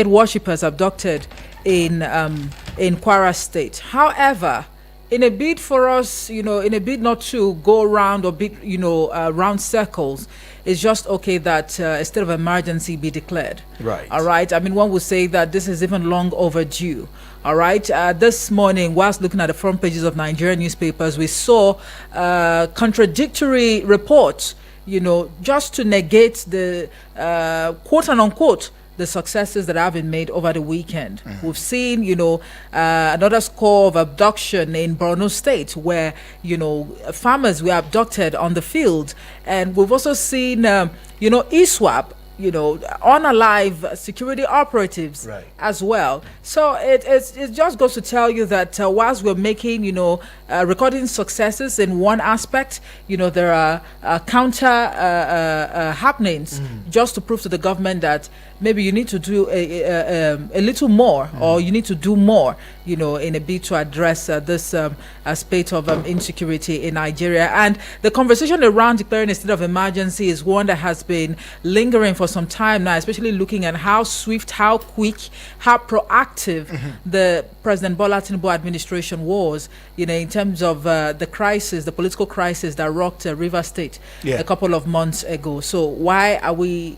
worshippers abducted in Kwara State. However, in a bid for us, in a bid not to go around or bid, round circles, it's just okay that a state of emergency be declared. Right. All right. I mean, one would say that this is even long overdue. All right. This morning, whilst looking at the front pages of Nigerian newspapers, we saw contradictory reports, just to negate the quote and unquote the successes that have been made over the weekend. We've seen, another score of abduction in Borno State where, farmers were abducted on the field. And we've also seen, ISWAP, unalive security operatives as well. So it just goes to tell you that whilst we're making, recording successes in one aspect, there are counter happenings just to prove to the government that maybe you need to do a little more, or you need to do more, in a bid to address this spate of insecurity in Nigeria. And the conversation around declaring a state of emergency is one that has been lingering for some time now, especially looking at how swift, how quick, how proactive the President Bola Tinubu administration was, in terms of the crisis, the political crisis that rocked River State a couple of months ago. So why are we,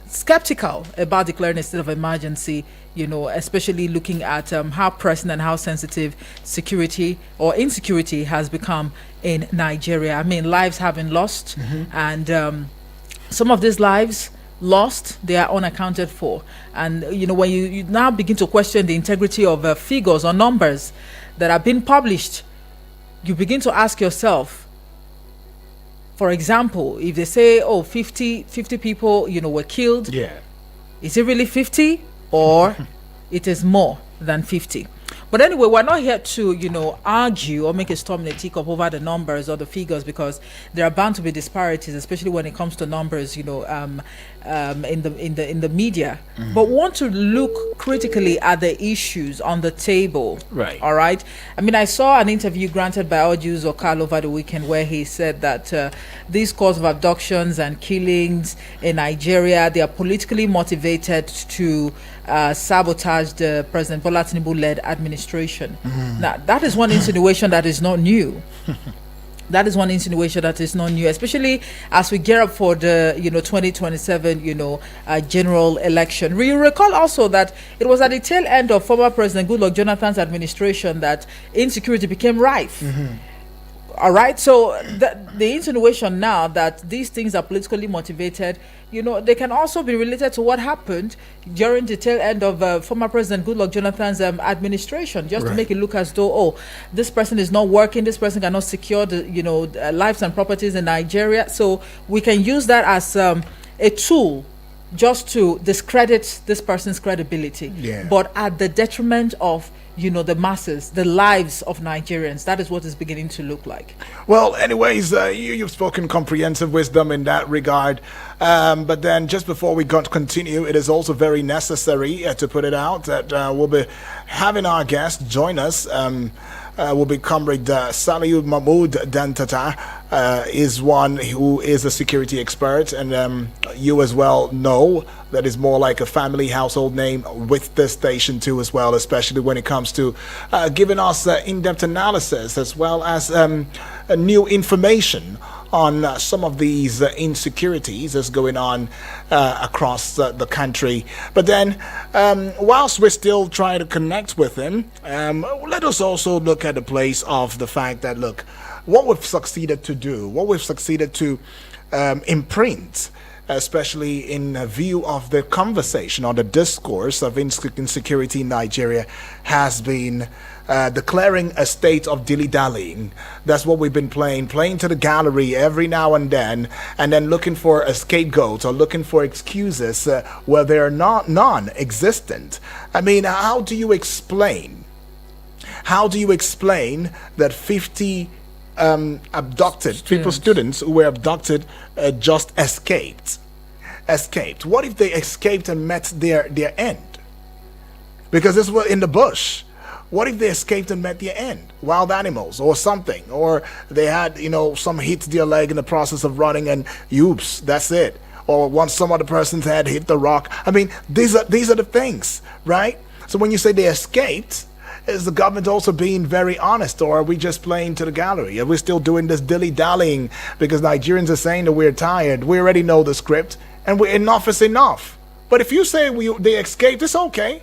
skeptical about declaring a state of emergency, especially looking at how pressing and how sensitive security or insecurity has become in Nigeria? I mean, lives have been lost, and some of these lives lost, they are unaccounted for. And, when you now begin to question the integrity of figures or numbers that are being published, you begin to ask yourself, for example, if they say, 50 people, were killed, is it really 50 or it is more than 50? But anyway, we're not here to, argue or make a storm in a teacup over the numbers or the figures, because there are bound to be disparities, especially when it comes to numbers, in the media. But want to look critically at the issues on the table. Right. All right. I mean, I saw an interview granted by Audius Okal over the weekend where he said that these calls of abductions and killings in Nigeria, they are politically motivated to sabotage the President Bola Tinubu-led administration. Now, that is one insinuation that is not new. That is one insinuation that is not new, especially as we gear up for the 2027 general election. You recall also that it was at the tail end of former President Goodluck Jonathan's administration that insecurity became rife. All right, so the insinuation now that these things are politically motivated, they can also be related to what happened during the tail end of former President Goodluck Jonathan's administration, just to make it look as though, this person is not working, this person cannot secure the lives and properties in Nigeria, so we can use that as a tool just to discredit this person's credibility, but at the detriment of the masses, the lives of Nigerians. That is what it's beginning to look like. Well, anyways, you've spoken comprehensive wisdom in that regard. But then just before we continue, it is also very necessary to put it out that we'll be having our guest join us. Will be Comrade Saliu Mahmood Dantata, is one who is a security expert, and you as well know that is more like a family household name with this station too as well, especially when it comes to giving us in-depth analysis as well as new information on some of these insecurities that's going on across the country. But then, whilst we're still trying to connect with him, let us also look at the place of the fact that, look, what we've succeeded to do, what we've succeeded to imprint, especially in view of the conversation or the discourse of insecurity in Nigeria, has been declaring a state of dilly-dallying. That's what we've been playing to the gallery every now and then looking for a scapegoat or looking for excuses where they're not non-existent. I mean, how do you explain that 50 abducted students who were abducted just escaped? What if they escaped and met their end? Because this was in the bush. What if they escaped and met their end? Wild animals or something. Or they had, some hit their leg in the process of running and oops, that's it. or once some other person's head hit the rock. I mean, these are the things, right? So when you say they escaped, is the government also being very honest, or are we just playing to the gallery? Are we still doing this dilly-dallying because Nigerians are saying that we're tired? We already know the script, and enough is enough. But if you say they escaped, it's okay.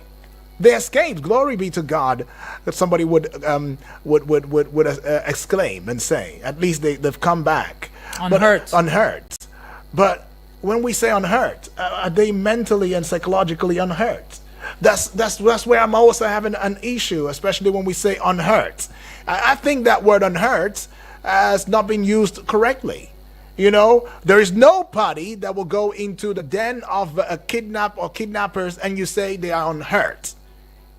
They escaped. Glory be to God. That somebody would exclaim and say, at least they've come back unhurt. Unhurt. But when we say unhurt, are they mentally and psychologically unhurt? That's where I'm also having an issue, especially when we say unhurt. I think that word unhurt has not been used correctly. You know, there is nobody that will go into the den of a kidnap or kidnappers and you say they are unhurt.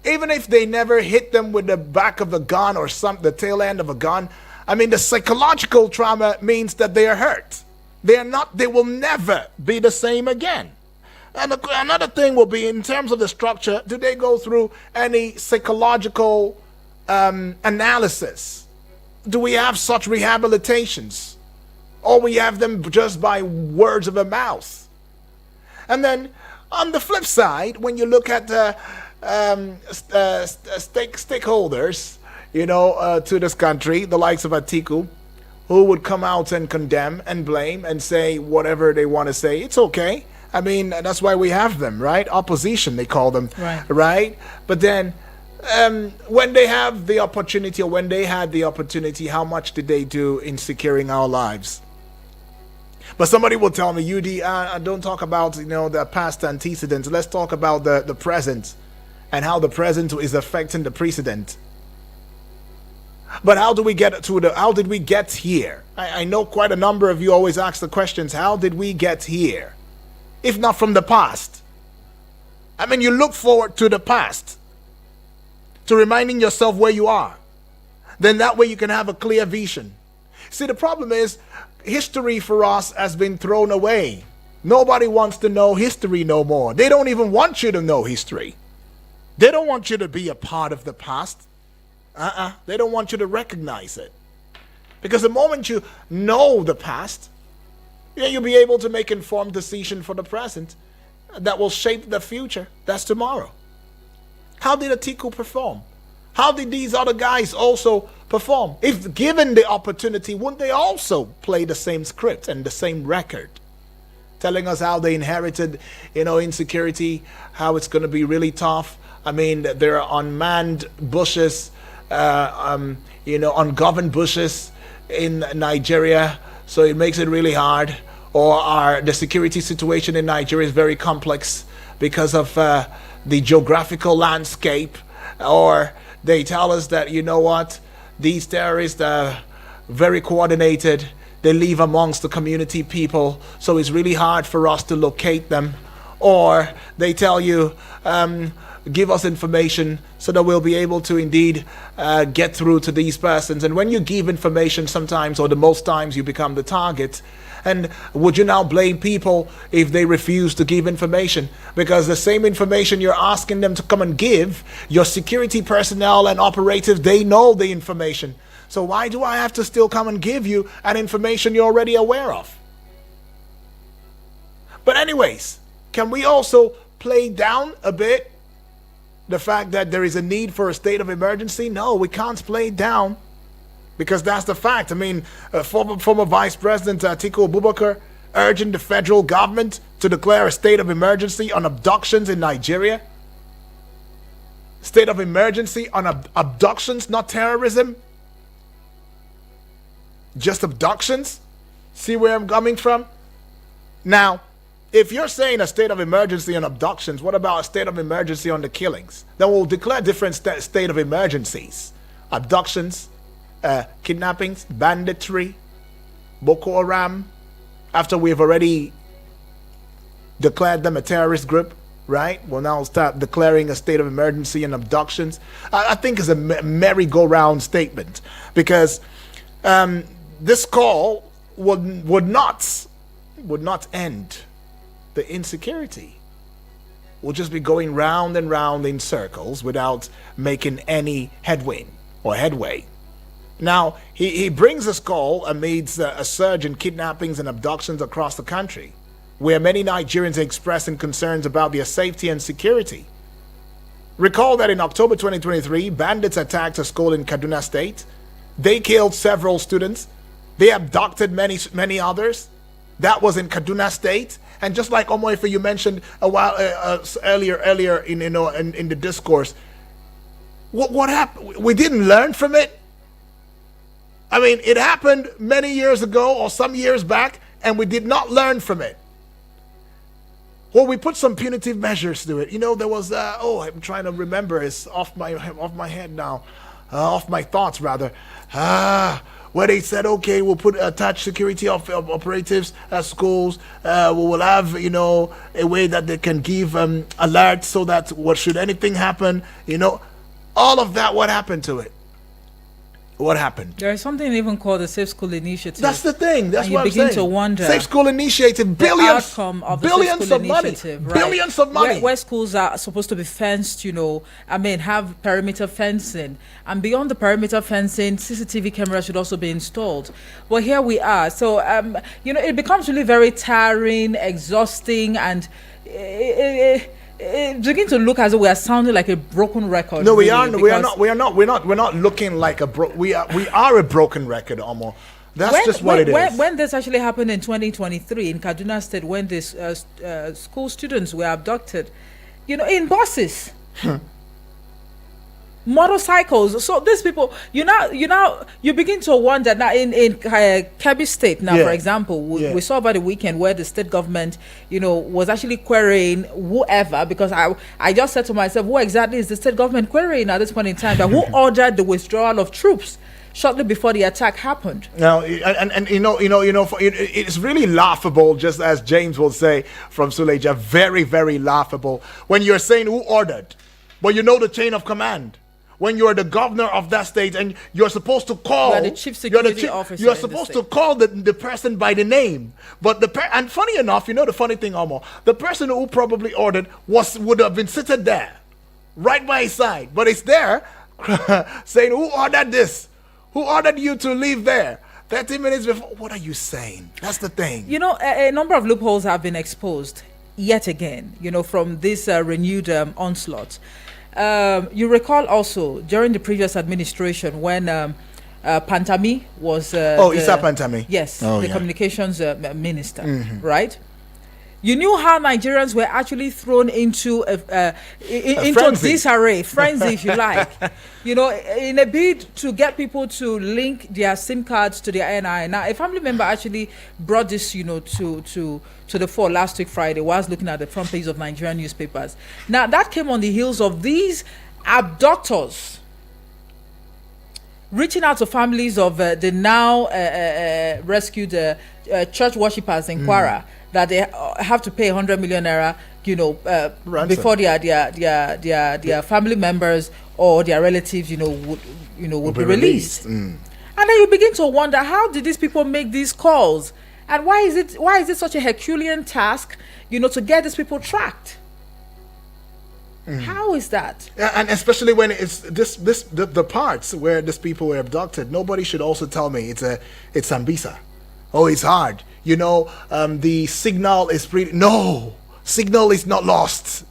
Even if they never hit them with the back of a gun or the tail end of a gun, I mean, the psychological trauma means that they are hurt. They will never be the same again. And another thing will be, in terms of the structure, do they go through any psychological analysis? Do we have such rehabilitations? Or we have them just by words of a mouth? And then, on the flip side, when you look at stakeholders, you know, to this country, the likes of Atiku, who would come out and condemn and blame and say whatever they want to say, it's okay. I mean, that's why we have them, right? Opposition, they call them, right? But then, when they have the opportunity, or when they had the opportunity, how much did they do in securing our lives? But somebody will tell me, UD, don't talk about, you know, the past antecedents. Let's talk about the present and how the present is affecting the precedent. But how did we get here? I know quite a number of you always ask the questions, how did we get here? If not from the past. I mean, you look forward to the past, to reminding yourself where you are. Then that way you can have a clear vision. See, the problem is, history for us has been thrown away. Nobody wants to know history no more. They don't even want you to know history. They don't want you to be a part of the past. They don't want you to recognize it. Because the moment you know the past, you'll be able to make informed decision for the present that will shape the future. That's tomorrow. How did Atiku perform? How did these other guys also perform? If given the opportunity, wouldn't they also play the same script and the same record? Telling us how they inherited, you know, insecurity, how it's going to be really tough. I mean, there are unmanned bushes, you know, ungoverned bushes in Nigeria, so it makes it really hard. Or the security situation in Nigeria is very complex because of the geographical landscape. Or they tell us that, you know what, these terrorists are very coordinated. They live amongst the community people, so it's really hard for us to locate them. Or they tell you, give us information so that we'll be able to indeed get through to these persons. And when you give information, sometimes, or the most times, you become the target. And would you now blame people if they refuse to give information? Because the same information you're asking them to come and give, your security personnel and operatives, they know the information. So why do I have to still come and give you an information you're already aware of? But anyways, can we also play down a bit the fact that there is a need for a state of emergency? No, we can't play it down. Because that's the fact. I mean, former Vice President Atiku Abubakar urging the federal government to declare a state of emergency on abductions in Nigeria. State of emergency on abductions, not terrorism. Just abductions. See where I'm coming from? Now, if you're saying a state of emergency on abductions, what about a state of emergency on the killings? Then we'll declare different state of emergencies. Abductions, kidnappings, banditry, Boko Haram, after we've already declared them a terrorist group, right? We'll now start declaring a state of emergency and abductions. I think it's a merry-go-round statement, because this call would not end the insecurity. We'll just be going round and round in circles without making any headway. Now, he brings this call amidst a surge in kidnappings and abductions across the country. where many Nigerians are expressing concerns about their safety and security. Recall that in October 2023, bandits attacked a school in Kaduna State. They killed several students. They abducted many others. That was in Kaduna State. And just like Omoife, you mentioned a while earlier in the discourse, what happened? We didn't learn from it. I mean, it happened many years ago or some years back, and we did not learn from it. Well, we put some punitive measures to it. There was I'm trying to remember. It's off my head now, off my thoughts rather. Where they said, okay, we'll put attached security of operatives at schools. We will have, a way that they can give alerts so that should anything happen, all of that. What happened to it? What happened? There is something even called the Safe School Initiative. That's the thing. That's and what I'm saying. You begin to wonder. Safe School Initiative, billions, outcome of the billions Safe School of money, Initiative, right? Billions of money. Where schools are supposed to be fenced, have perimeter fencing. And beyond the perimeter fencing, CCTV cameras should also be installed. Well, here we are. So, it becomes really very tiring, exhausting, and it begins to look as though we are sounding like a broken record. No, we are not. We're not looking like we are a broken record, almost. That's just what it is. When this actually happened in 2023 in Kaduna State, when these school students were abducted, in buses. Motorcycles. So these people, you begin to wonder now in Kebbi State now, for example, we saw over the weekend where the state government, was actually querying whoever, because I just said to myself, who exactly is the state government querying at this point in time? That who ordered the withdrawal of troops shortly before the attack happened? Now, it's really laughable, just as James will say from Suleja, very, very laughable when you're saying who ordered, but the chain of command. When you're the governor of that state and you're supposed to call, you're the chief security officer. You're supposed to call the person by the name. But and funny enough, the funny thing, Omo, the person who probably ordered would have been seated there, right by his side. But it's there saying, who ordered this? Who ordered you to leave there? 30 minutes before. What are you saying? That's the thing. A number of loopholes have been exposed yet again, from this renewed onslaught. You recall also during the previous administration when Pantami was Issa Pantami. Yes, the communications minister, right? You knew how Nigerians were actually thrown into disarray, frenzy, if you like. In a bid to get people to link their SIM cards to their NI. Now, a family member actually brought this, to the fore last week Friday, while I was looking at the front page of Nigerian newspapers. Now, that came on the heels of these abductors reaching out to families of the now rescued church worshippers in Kwara, that they have to pay 100 million naira, before their family members or their relatives, would be released. And then you begin to wonder, how did these people make these calls? And why is it such a Herculean task, to get these people tracked? How is that? And especially when it's the parts where these people were abducted, nobody should also tell me it's Sambisa. Oh, it's hard. The signal is pretty. No, signal is not lost.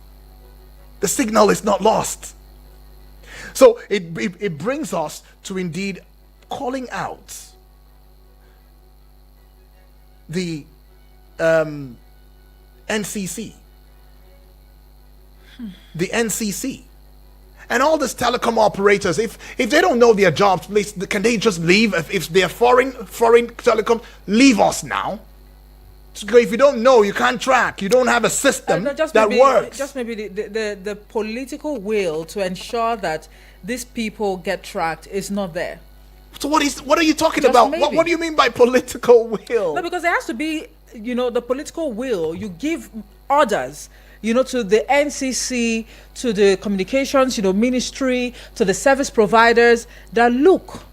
The signal is not lost. So it brings us to indeed calling out the NCC. The NCC. And all these telecom operators, if they don't know their jobs, please, can they just leave? If they're foreign telecom, leave us now. If you don't know, you can't track. You don't have a system that works. Just maybe the political will to ensure that these people get tracked is not there. So what are you talking about? What do you mean by political will? No, because there has to be, the political will. You give orders, to the NCC, to the communications, ministry, to the service providers, that look,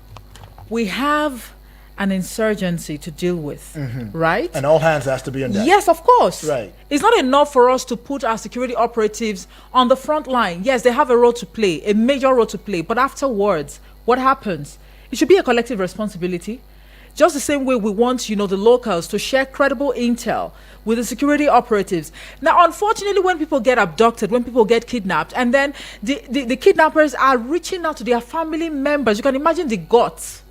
we have an insurgency to deal with, right? And all hands has to be on deck. Yes, of course. Right. It's not enough for us to put our security operatives on the front line. Yes, they have a role to play, a major role to play. But afterwards, what happens? It should be a collective responsibility. Just the same way we want, the locals to share credible intel with the security operatives. Now, unfortunately, when people get abducted, when people get kidnapped, and then the kidnappers are reaching out to their family members, you can imagine the guts.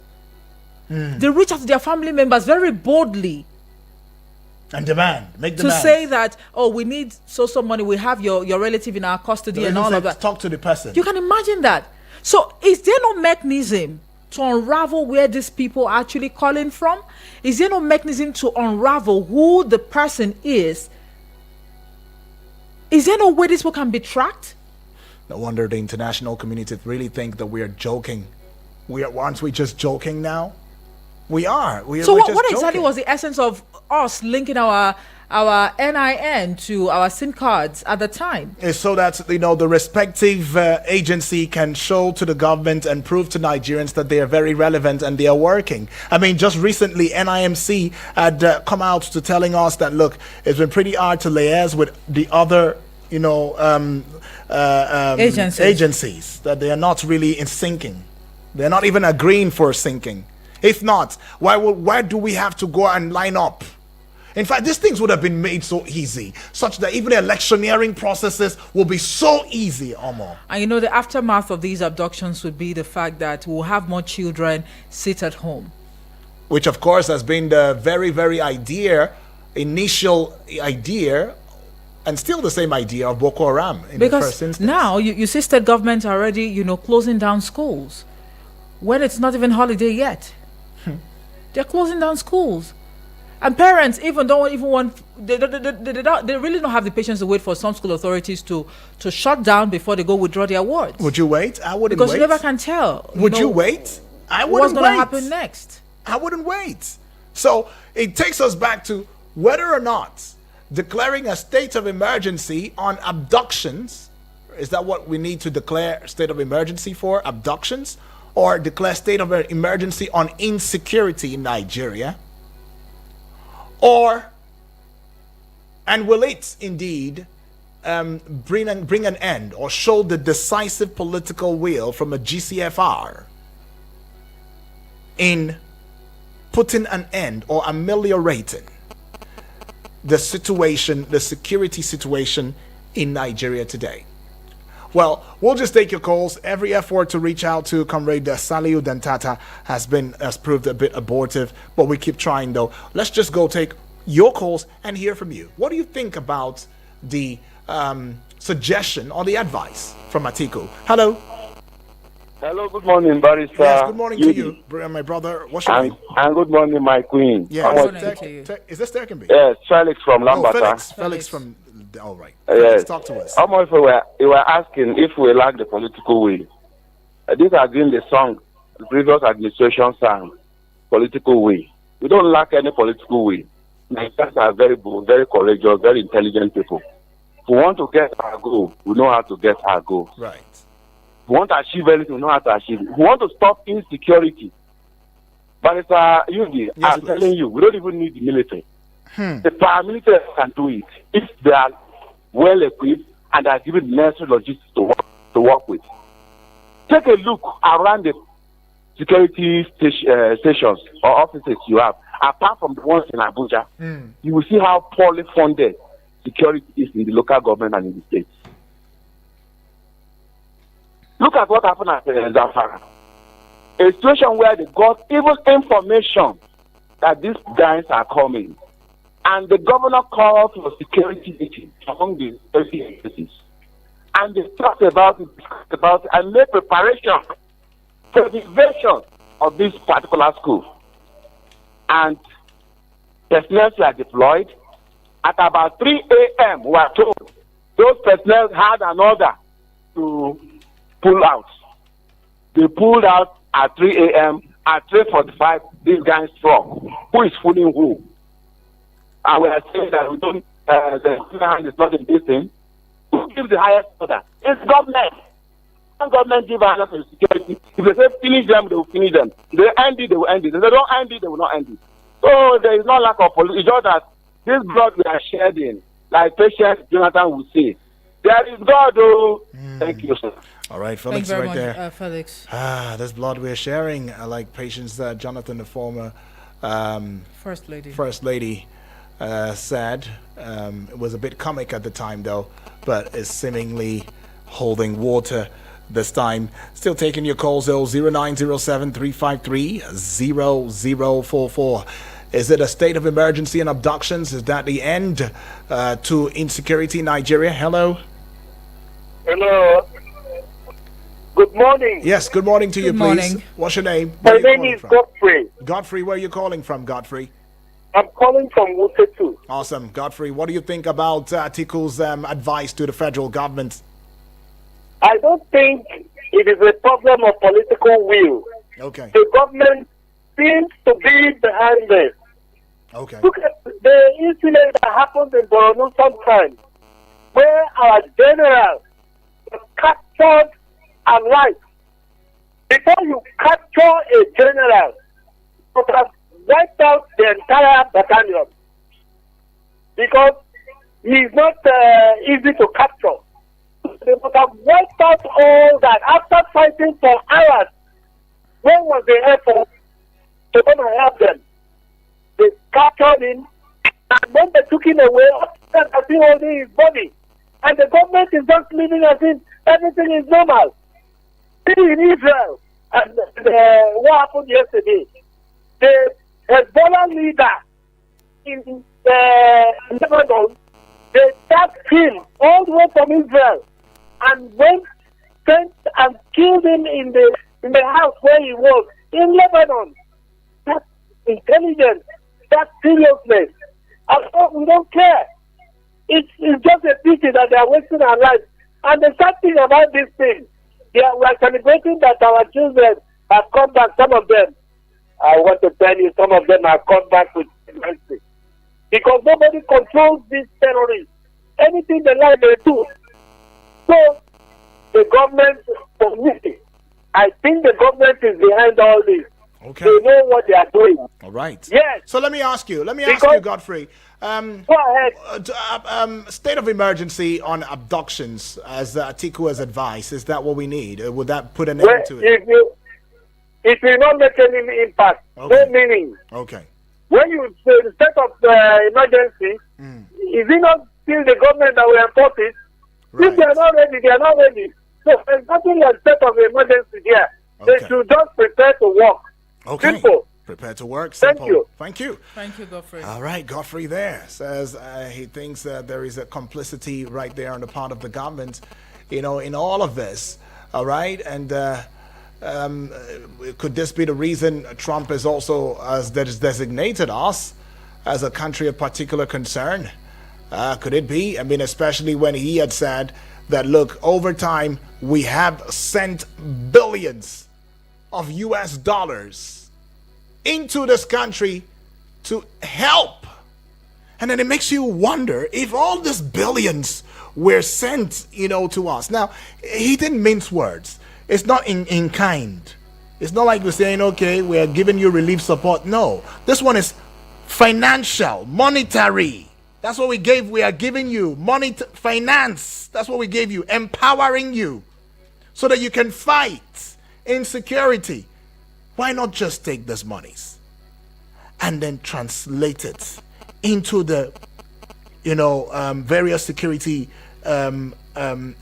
They reach out to their family members very boldly and make demands. To say that, we need so money, we have your relative in our custody and all of that. Talk to the person. You can imagine that. So is there no mechanism to unravel where these people are actually calling from? Is there no mechanism to unravel who the person is? Is there no way this people can be tracked? No wonder the international community really think that we are joking. Aren't we just joking now? We are. So what exactly was the essence of us linking our NIN to our SIM cards at the time? It's so that the respective agency can show to the government and prove to Nigerians that they are very relevant and they are working. I mean, just recently NIMC had come out to telling us that, look, it's been pretty hard to liaise with the other agencies, that they are not really in syncing. They're not even agreeing for syncing. If not, why do we have to go and line up? In fact, these things would have been made so easy, such that even electioneering processes will be so easy, Omo. And the aftermath of these abductions would be the fact that we'll have more children sit at home. Which, of course, has been the very, very initial idea, and still the same idea of Boko Haram in the first instance. Now, you see state governments are already, closing down schools when it's not even holiday yet. They're closing down schools. And parents they really don't have the patience to wait for some school authorities to shut down before they go withdraw their wards. Would you wait? I wouldn't because wait. You never can tell. Would you wait? I wouldn't what's going to happen next? I wouldn't wait. So it takes us back to whether or not declaring a state of emergency on abductions. Is that what we need to declare state of emergency for? Abductions? Or declare state of emergency on insecurity in Nigeria? And will it indeed bring an end or show the decisive political will from a GCFR in putting an end or ameliorating the security situation in Nigeria today? Well, we'll just take your calls. Every effort to reach out to Comrade Saliu Dantata has proved a bit abortive, but we keep trying though. Let's just go take your calls and hear from you. What do you think about the suggestion or the advice from Atiku? Hello. Hello, good morning, Barrister. Yes, good morning to you, my brother. What's your name? And good morning, my queen. Yeah, is this Terkenby? Yes, Felix from Lambata. Felix from. All right. Yes. Talk to us. Almost you were asking if we lack the political will. This has been the song the previous administration sang, political will. We don't lack any political will. Nigerians are very bold, very courageous, very intelligent people. If we want to get our goal, we know how to get our goal. Right. If we want to achieve anything, we know how to achieve it. If we want to stop insecurity. But it's Yugi, I'm telling you, we don't even need the military. The paramilitary can do it if they are well equipped and are given necessary logistics to work with. Take a look around the security stations or offices you have. Apart from the ones in Abuja, you will see how poorly funded security is in the local government and in the states. Look at what happened at Zamfara. A situation where they got even information that these guys are coming. And the governor called for security meeting among the security agencies. And they talked about it, and made preparation for the invasion of this particular school. And personnel were deployed. At about 3 a.m., we were told those personnel had an order to pull out. They pulled out at 3 a.m. At 3:45, these guys struck. Who is fooling who? And we are saying that we don't, the hand is not in this thing. Who gives the highest order? It's government. When government give an order for security, if they say finish them, they will finish them. If they end it, they will end it. If they don't end it, they will not end it. So there is no lack of police. It's just that this blood we are shedding, like Patient Jonathan would say, there is God, oh. Thank you, sir. All right, Felix, right there. Felix. This blood we're sharing, like Patience Jonathan, the former First lady. First Lady said. It was a bit comic at the time, though, but is seemingly holding water this time. Still taking your calls, though. 0907 353 0044. Is it a state of emergency and abductions? Is that the end to insecurity in Nigeria? Hello? Hello. Good morning. Yes, good morning to you, Good please. morning. What's your name? My Where are you name calling is from? Godfrey. Godfrey, where are you calling from, Godfrey? I'm calling from Wutetu. Awesome. Godfrey, what do you think about Atiku's advice to the federal government? I don't think it is a problem of political will. Okay. The government seems to be behind this. Okay. Look at the incident that happened in Borno sometime, where our general was captured alive. Before you capture a general, you have wiped out the entire battalion because he is not easy to capture. They would have wiped out all that after fighting for hours. Where was the effort to come and help them? They captured him, and when they took him away, they are still holding his body. And the government is just living as if everything is normal. In Israel, and what happened yesterday, the Hezbollah leader in Lebanon, they tapped him all the way from Israel and sent and killed him in the house where he was in Lebanon. That's intelligence. That's seriousness. And so we don't care. It's just a pity that they are wasting our lives. And the sad thing about this thing, we are celebrating that our children have come back. Some of them, I want to tell you, some of them have come back with mercy. Because nobody controls these terrorists. Anything they like, they do. So, the government, for me, I think the government is behind all this. Okay. They know what they are doing. All right. Yes. So let me ask you, Godfrey. Go ahead. State of emergency on abductions, as Atiku has advised. Is that what we need? Would that put an end to it? It will not make any impact. Okay. No meaning. Okay. When you say the state of emergency, is it not still the government that will enforce it? Right. If they are not ready, they are not ready. So there's nothing like state of emergency here. Okay. They should just prepare to work. Okay. Simple. Prepare to work. Thank Simple. you. Thank you. Thank you, Godfrey. All right, Godfrey there says he thinks there is a complicity right there on the part of the government, in all of this. All right, and could this be the reason Trump is also has designated us as a country of particular concern? Could it be? I mean, especially when he had said that, look, over time we have sent billions of US dollars into this country to help. And then it makes you wonder if all these billions were sent, to us. Now, he didn't mince words. It's not in kind. It's not like we're saying, okay, we're giving you relief support. No, this one is financial, monetary. That's what we gave. We are giving you money, finance. That's what we gave you, empowering you so that you can fight insecurity. Why not just take these monies and then translate it into the, various security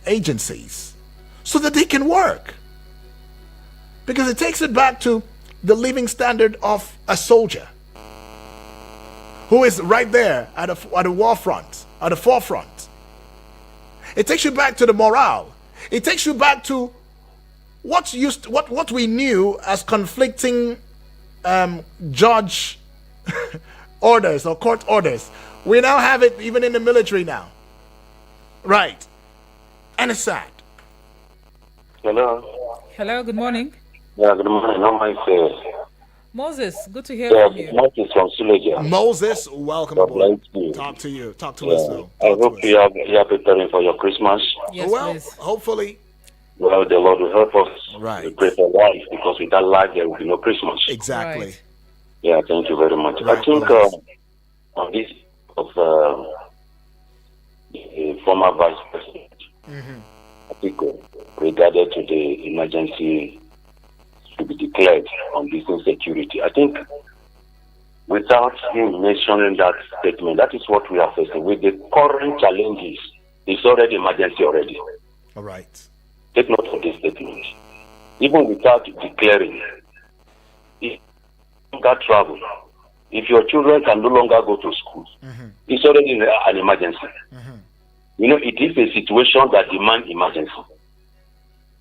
agencies so that they can work? Because it takes it back to the living standard of a soldier who is right there at the war front, at the forefront. It takes you back to the morale. It takes you back to what we knew as conflicting judge orders or court orders. We now have it even in the military now. Right. And it's sad. Hello. Hello, good morning. Yeah, good morning. How am I saying? Moses, good to hear Yeah, from you. Moses from Suleja. Moses, welcome God aboard. bless you. Talk to you. Talk to us, though. I Talk hope to you us. are preparing for your Christmas. Yes, Well, please. hopefully. Well, the Lord will help us. Right. We pray for life, because without life there will be no Christmas. Exactly. Right. Yeah, thank you very much. Right, I think Moses. on this of the former Vice President, I think regarded to the emergency to be declared on this insecurity, I think without him mentioning that statement. That is what we are facing. With the current challenges, it's already emergency already. All right. Take note of this statement. Even without declaring, if you can travel, if your children can no longer go to school, it's already an emergency. You know, it is a situation that demands emergency.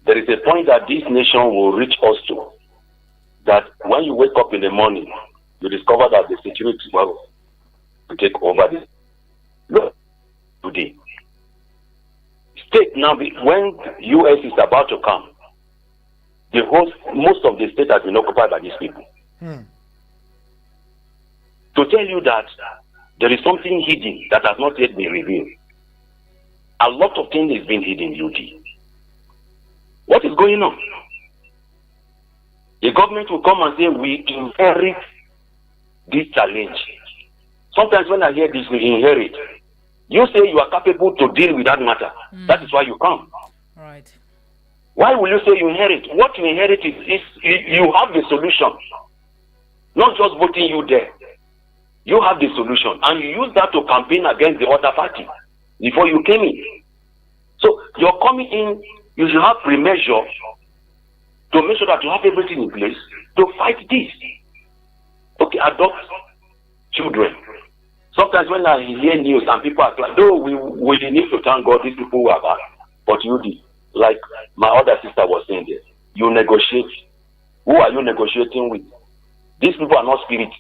There is a point that this nation will reach us to, that when you wake up in the morning, you discover that the security will take over this. Look, today, state now, when US is about to come, most of the state has been occupied by these people. To tell you that there is something hidden that has not yet been revealed. A lot of things is being hidden, UD. What is going on? The government will come and say, we inherit this challenge. Sometimes when I hear this, we inherit. You say you are capable to deal with that matter. That is why you come. Right. Why will you say you inherit? What you inherit is you have the solution. Not just voting you there. You have the solution. And you use that to campaign against the other party before you came in. So you're coming in, you should have pre-measure to make sure that you have everything in place to fight this. Okay, adopt children. Sometimes when I hear news and people are like, no, we need to thank God these people who are bad. But you did. Like my other sister was saying there, you negotiate. Who are you negotiating with? These people are not spirit.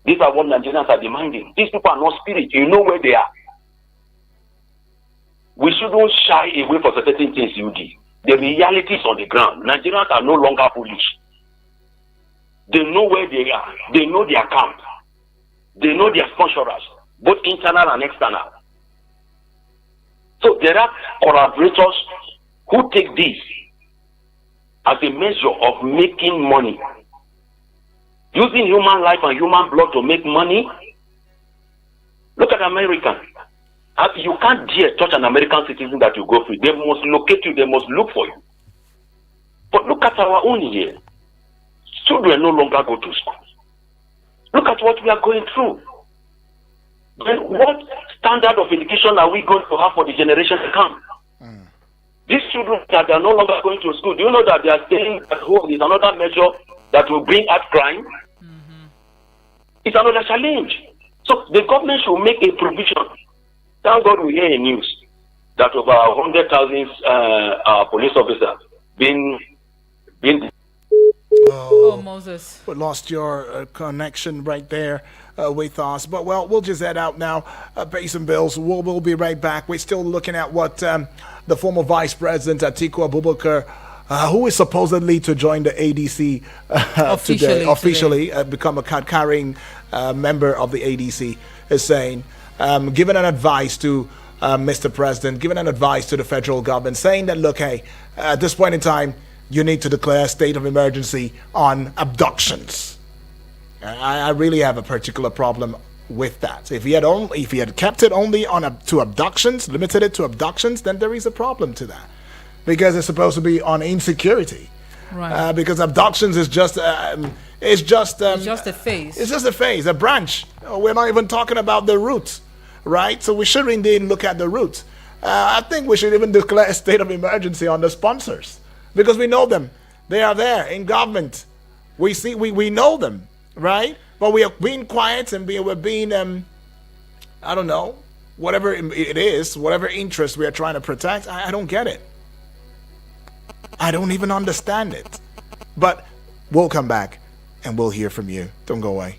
These are what Nigerians are demanding. These people are not spirit. You know where they are. We shouldn't shy away from certain things, UD. The reality is on the ground. Nigerians are no longer foolish. They know where they are. They know their camp. They know their sponsors, both internal and external. So there are collaborators who take this as a measure of making money. Using human life and human blood to make money. Look at Americans. You can't dare touch an American citizen that you go through. They must locate you. They must look for you. But look at our own here. Children no longer go to school. Look at what we are going through. Then what standard of education are we going to have for the generation to come? These children that are no longer going to school, do you know that they are staying at home is another measure that will bring out crime? It's another challenge. So the government should make a provision. Thank God we hear in news that over 100,000 police officers been. Oh, Moses. We lost your connection right there with us. But, well, we'll just head out now. Pay some bills. We'll be right back. We're still looking at what the former Vice President, Atiku Abubakar, who is supposedly to join the ADC officially become a card-carrying member of the ADC, is saying, giving an advice to Mr. President, giving an advice to the federal government, saying that, look, hey, at this point in time, you need to declare a state of emergency on abductions. I really have a particular problem with that. If he had kept it only to abductions, limited it to abductions, then there is a problem to that, because it's supposed to be on insecurity. Right. Because abductions is just it's just a phase. It's just a phase, a branch. We're not even talking about the roots, right? So we should indeed look at the roots. I think we should even declare a state of emergency on the sponsors, because we know them. They are there in government. We know them, right? But we are being quiet and we're being I don't know, whatever it is, whatever interest we are trying to protect. I don't get it. I don't even understand it. But we'll come back and we'll hear from you. Don't go away.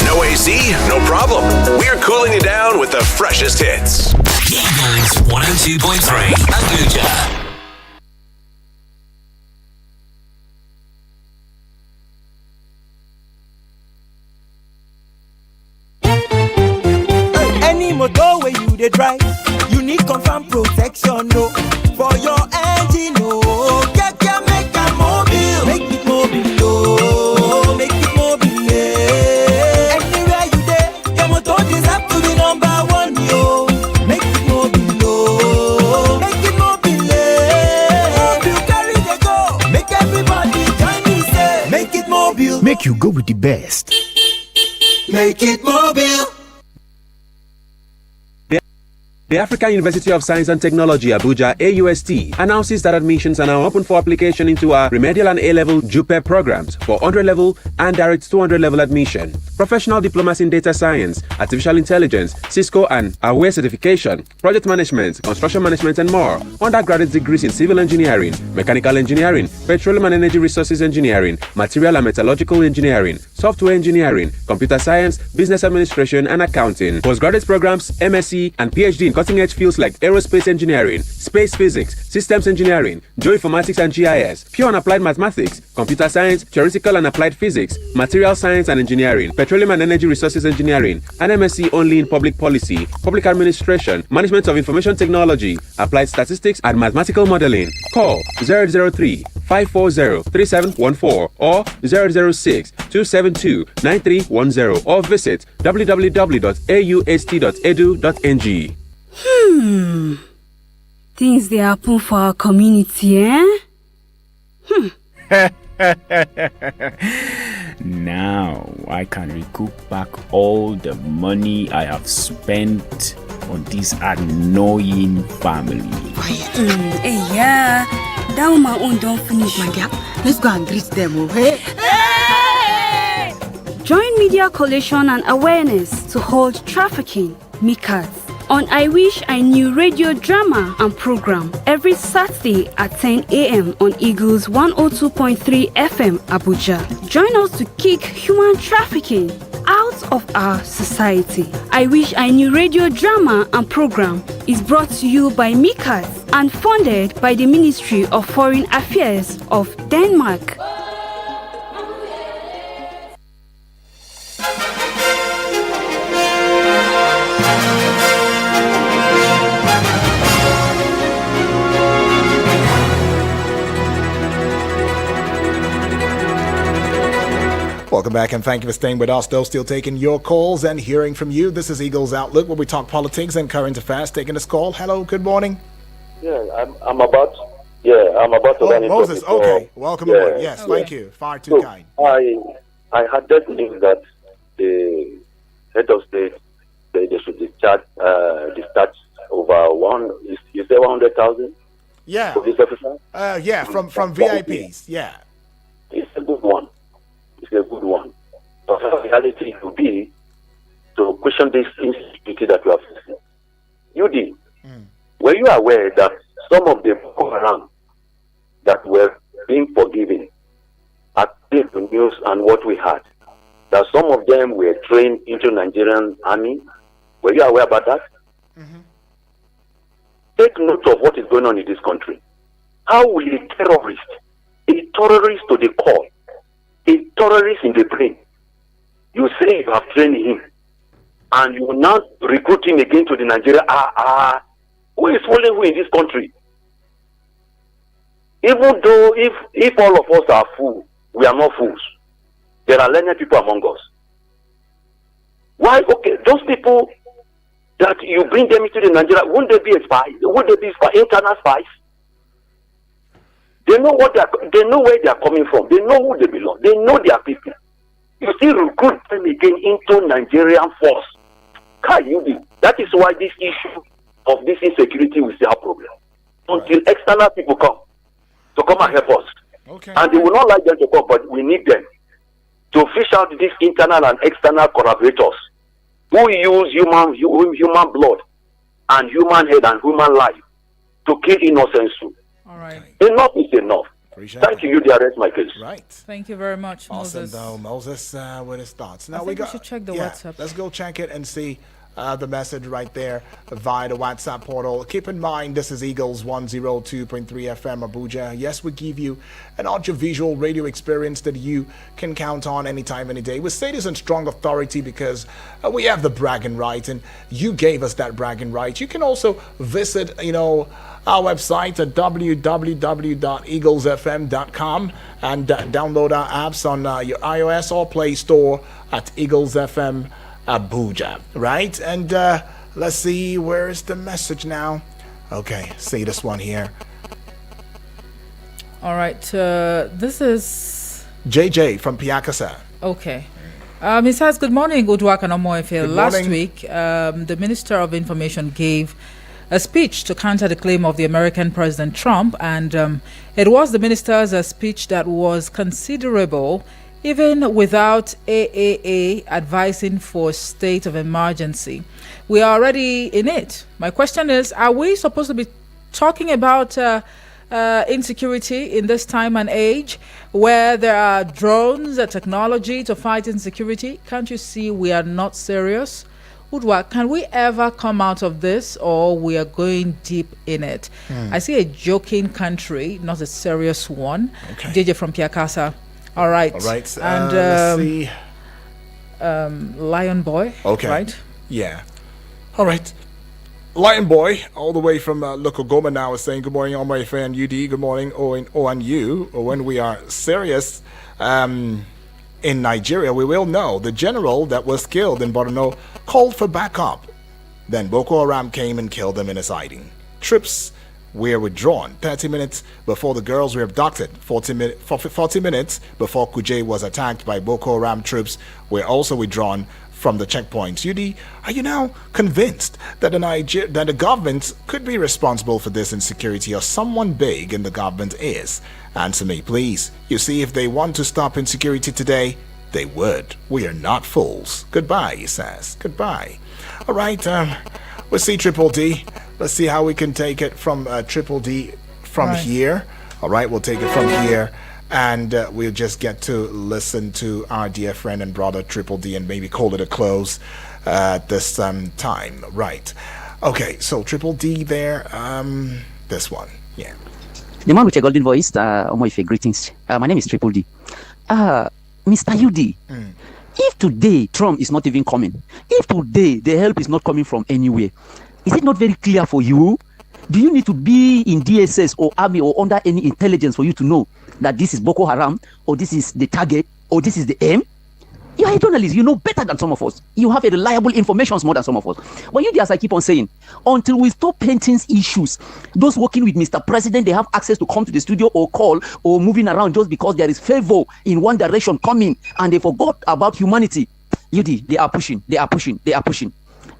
No AC? No problem. We're cooling you down with the freshest hits. Eagles 102.3 Abuja. Any motor where you dey drive, you need confirm protection, no. For your engine, no. Keke make a mobile, make it mobile, oh. Make it mobile, eh. Anywhere you dey, your motor deserve to be number one, yo. Make it mobile, oh. Make it mobile, eh. You carry the go, make you go with the best. Make it mobile. The African University of Science and Technology, Abuja, AUST, announces that admissions are now open for application into our remedial and A-level JUPEP programs for 100-level and direct 200-level admission. Professional diplomas in data science, artificial intelligence, Cisco and AWARE certification, project management, construction management, and more. Undergraduate degrees in civil engineering, mechanical engineering, petroleum and energy resources engineering, material and metallurgical engineering, software engineering, computer science, business administration, and accounting. Postgraduate programs, MSc and PhD in cutting-edge fields like aerospace engineering, space physics, systems engineering, geoinformatics and GIS, pure and applied mathematics, computer science, theoretical and applied physics, material science and engineering, petroleum and energy resources engineering, and MSc only in public policy, public administration, management of information technology, applied statistics and mathematical modeling. Call 003-540-3714 or 006-272-9310 or visit www.aust.edu.ng. Things they happen for our community, eh? Now I can recoup back all the money I have spent on this annoying family. Hey, yeah. That woman own don't finish. My dear, let's go and greet them, okay? Hey! Join Media Coalition and Awareness to hold trafficking, MICAS, on I Wish I Knew radio drama and program every Saturday at 10 a.m. on Eagles 102.3 FM Abuja. Join us to kick human trafficking out of our society. I Wish I Knew radio drama and program is brought to you by MICAS and funded by the Ministry of Foreign Affairs of Denmark. Welcome back and thank you for staying with us. Still taking your calls and hearing from you. This is Eagles Outlook, where we talk politics and current affairs. Taking this call. Hello, good morning. Yeah, I'm about to run into Moses, it. Okay, welcome aboard. Yes, thank you. Far too kind. I had that news that the head of state they should discharge over you say 100,000? Yeah. Police officers? Yeah, from VIPs. Yeah. It's a good one. It's a good one. But the reality will be to question this insecurity that we are facing. UD, were you aware that some of the Boko Haram that were being forgiven at the news and what we had, that some of them were trained into Nigerian army? Were you aware about that? Take note of what is going on in this country. How will a terrorist to the core, a terrorist in the brain, you say you have trained him, and you will now recruit him again to the Nigeria? Who is fooling who in this country? Even though if all of us are fools, we are not fools. There are learned people among us. Why? Okay, those people that you bring them into the Nigeria, won't they be spies? Would they be internal spies? They know they know where they are coming from. They know who they belong. They know their people. You still recruit them again into Nigerian force. That is why this issue of this insecurity will still have problem until external people come and help us. Okay. And they will not like them to come, but we need them to fish out these internal and external collaborators who use human blood and human head and human life to kill innocents too. All right. Enough is enough. Thank you. You arrest my case. Right. Thank you very much, Awesome, Moses. though, Moses, with his thoughts. Now I think we should check the WhatsApp. Let's go check it and see the message right there via the WhatsApp portal. Keep in mind, this is Eagles 102.3 FM Abuja. Yes, we give you an audiovisual radio experience that you can count on anytime, any day. We say this in strong authority because we have the bragging right, and you gave us that bragging right. You can also visit, our website at www.eaglesfm.com and download our apps on your iOS or Play Store at Eagles FM Abuja, right? And let's see, where is the message now? Okay, see this one here. All right, this is JJ from Piakasa. Okay. He says, good morning, Udwak and Omoefe. Last morning. week, the Minister of Information gave a speech to counter the claim of the American President Trump, and it was the minister's speech that was considerable, even without AAA advising for state of emergency. We are already in it. My question is, are we supposed to be talking about insecurity in this time and age where there are drones, technology to fight insecurity? Can't you see we are not serious? Udwa, can we ever come out of this, or we are going deep in it? I see a joking country, not a serious one. Okay. JJ from Piakasa. All right. All right. And let's see. Lion Boy. Okay. Right. Yeah. All right. Lion Boy, all the way from local Goma now, is saying, good morning, all my fan UD. Good morning, ONU. When we are serious in Nigeria, we will know the general that was killed in Borno called for backup. Then Boko Haram came and killed him in his hiding. Troops were withdrawn 30 minutes before the girls were abducted. 40 minutes before Kuje was attacked by Boko Haram, troops were also withdrawn from the checkpoints. UD, are you now convinced that the government could be responsible for this insecurity, or someone big in the government is? Answer me, please. You see, if they want to stop insecurity today, they would. We are not fools. Goodbye, he says. Goodbye. All right, we'll see Triple D. Let's see how we can take it from Triple D from here. All right, we'll take it from here. And we'll just get to listen to our dear friend and brother Triple D and maybe call it a close this time. Right. Okay, so Triple D there. This one. Yeah. The man with a golden voice, Omoife, greetings. My name is Triple D. Mr. UD, if today Trump is not even coming, if today the help is not coming from anywhere, is it not very clear for you? Do you need to be in DSS or army or under any intelligence for you to know that this is Boko Haram, or this is the target, or this is the aim? You are a journalist. You know better than some of us. You have a reliable information more than some of us. But you, as I keep on saying, until we stop painting issues, those working with Mr. President, they have access to come to the studio or call or moving around just because there is favor in one direction coming, and they forgot about humanity. UD, they are pushing.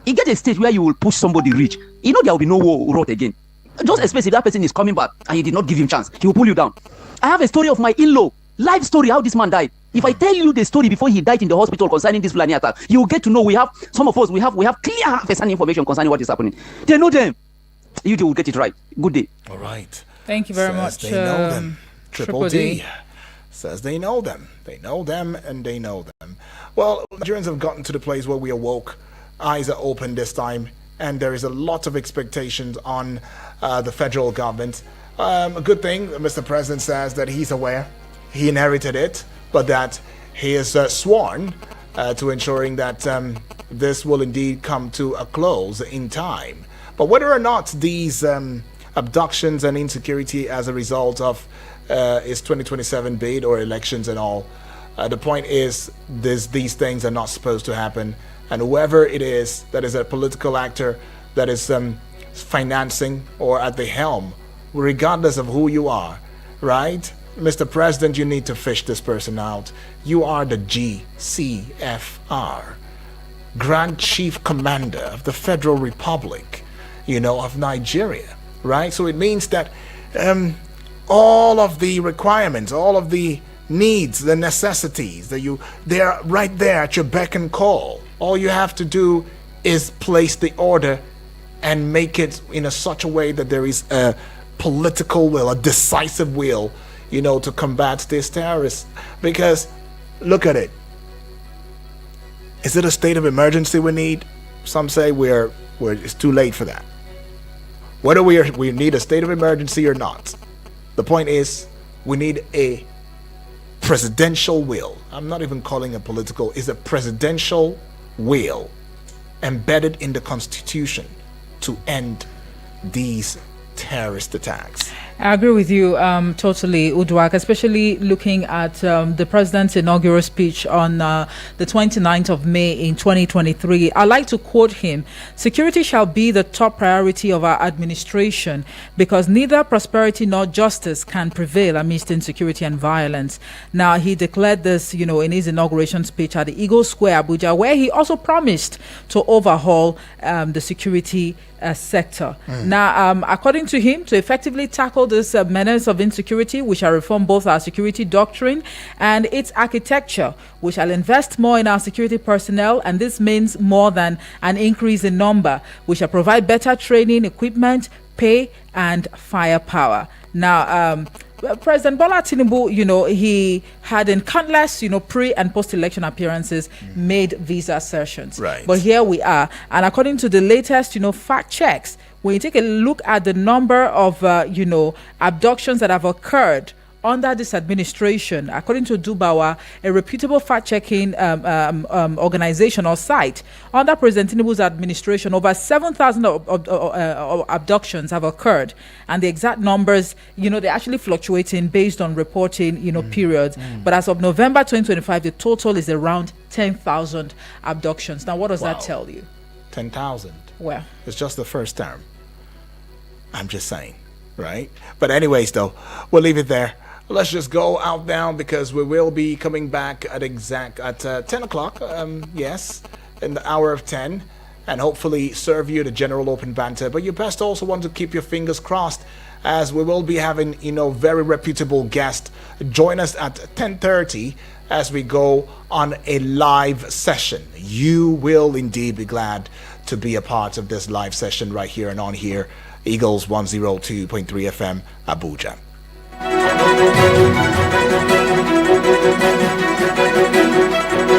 You get a stage where you will push somebody rich. You know there will be no war road again. Just expect if that person is coming back and you did not give him chance, he will pull you down. I have a story of my in-law, live story, how this man died. If I tell you the story before he died in the hospital concerning this Fulani attack, you will get to know we have clear first-hand information concerning what is happening. They know them. You will get it right. Good day. All right. Thank you very much. They know them. Triple D says they know them. They know them and they know them. Well, Nigerians have gotten to the place where we are woke. Eyes are open this time, and there is a lot of expectations on the federal government. A good thing, Mr. President says that he's aware, he inherited it, but that he is sworn to ensuring that this will indeed come to a close in time. But whether or not these abductions and insecurity as a result of his 2027 bid or elections and all, the point is these things are not supposed to happen. And whoever it is that is a political actor that is financing or at the helm, regardless of who you are, right? Mr. President, you need to fish this person out. You are the GCFR, Grand Chief Commander of the Federal Republic, of Nigeria, right? So it means that all of the requirements, all of the needs, the necessities, they're right there at your beck and call. All you have to do is place the order and make it in such a way that there is a political will, a decisive will, to combat these terrorists. Because look at it. Is it a state of emergency we need? Some say it's too late for that. Whether we need a state of emergency or not, the point is we need a presidential will. I'm not even calling it political. It's a presidential will embedded in the Constitution to end these terrorist attacks. I agree with you totally, Uduak, especially looking at the president's inaugural speech on the 29th of May in 2023. I like to quote him: "Security shall be the top priority of our administration because neither prosperity nor justice can prevail amidst insecurity and violence." Now, he declared this, in his inauguration speech at the Eagle Square, Abuja, where he also promised to overhaul the security sector. Now, according to him, to effectively tackle this menace of insecurity, we shall reform both our security doctrine and its architecture. We shall invest more in our security personnel, and this means more than an increase in number. We shall provide better training, equipment, pay, and firepower. Now, President Bola Tinubu, he had in countless, pre and post-election appearances made these assertions. Right. But here we are, and according to the latest, fact checks, when you take a look at the number of, abductions that have occurred under this administration, according to Dubawa, a reputable fact-checking organization or site, under President Tinubu's administration, over 7,000 abductions have occurred, and the exact numbers, they're actually fluctuating based on reporting, periods. But as of November 2025, the total is around 10,000 abductions. Now, what does that tell you? 10,000. Well, it's just the first term. I'm just saying, right? But anyways, though, we'll leave it there. Let's just go out now because we will be coming back at 10 o'clock, yes, in the hour of 10, and hopefully serve you the general open banter. But you best also want to keep your fingers crossed, as we will be having, very reputable guest join us at 10:30 as we go on a live session. You will indeed be glad to be a part of this live session right here and on here, Eagles 102.3 FM, Abuja. Thank you.